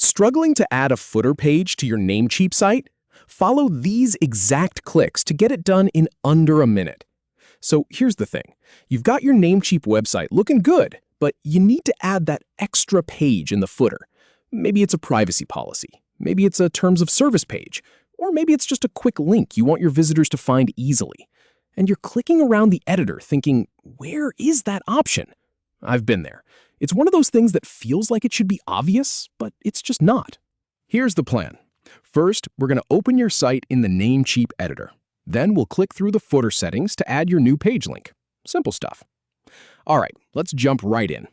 Struggling to add a footer page to your Namecheap site? Follow these exact clicks to get it done in under a minute. So here's the thing. You've got your Namecheap website looking good, but you need to add that extra page in the footer. Maybe it's a privacy policy. Maybe it's a terms of service page. Or maybe it's just a quick link you want your visitors to find easily. And you're clicking around the editor thinking, where is that option? I've been there. It's one of those things that feels like it should be obvious, but it's just not. Here's the plan. First, we're going to open your site in the Namecheap editor. Then we'll click through the footer settings to add your new page link. Simple stuff. All right, let's jump right in.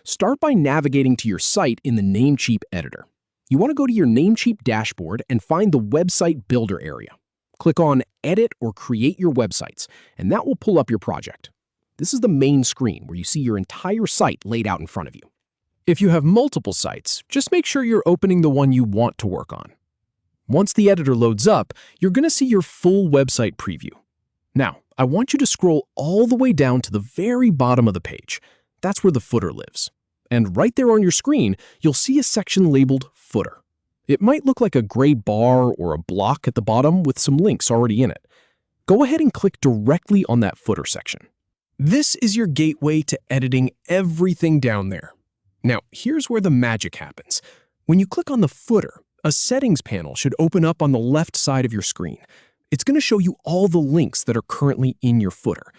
Start by navigating to your site in the Namecheap editor. You want to go to your Namecheap dashboard and find the Website Builder area. Click on Edit or Create Your Websites, and that will pull up your project. This is the main screen where you see your entire site laid out in front of you. If you have multiple sites, just make sure you're opening the one you want to work on. Once the editor loads up, you're going to see your full website preview. Now, I want you to scroll all the way down to the very bottom of the page. That's where the footer lives. And right there on your screen, you'll see a section labeled Footer. It might look like a gray bar or a block at the bottom with some links already in it. Go ahead and click directly on that footer section. This is your gateway to editing everything down there. Now, here's where the magic happens. When you click on the footer, a settings panel should open up on the left side of your screen. It's going to show you all the links that are currently in your footer.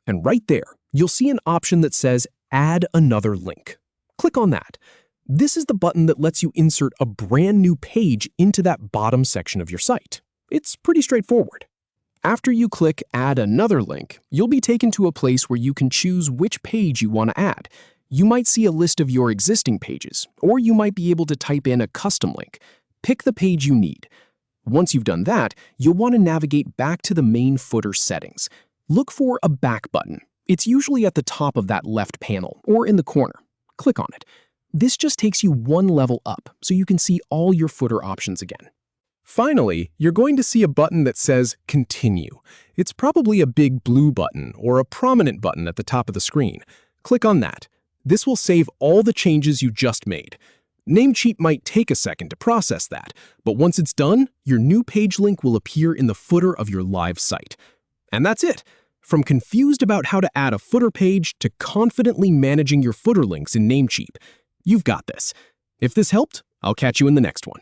And right there, you'll see an option that says Add Another Link. Click on that. This is the button that lets you insert a brand new page into that bottom section of your site. It's pretty straightforward. After you click Add Another Link, you'll be taken to a place where you can choose which page you want to add. You might see a list of your existing pages, or you might be able to type in a custom link. Pick the page you need. Once you've done that, you'll want to navigate back to the main footer settings. Look for a back button. It's usually at the top of that left panel, or in the corner. Click on it. This just takes you one level up, so you can see all your footer options again. Finally, you're going to see a button that says Continue. It's probably a big blue button or a prominent button at the top of the screen. Click on that. This will save all the changes you just made. Namecheap might take a second to process that, but once it's done, your new page link will appear in the footer of your live site. And that's it. From confused about how to add a footer page to confidently managing your footer links in Namecheap, you've got this. If this helped, I'll catch you in the next one.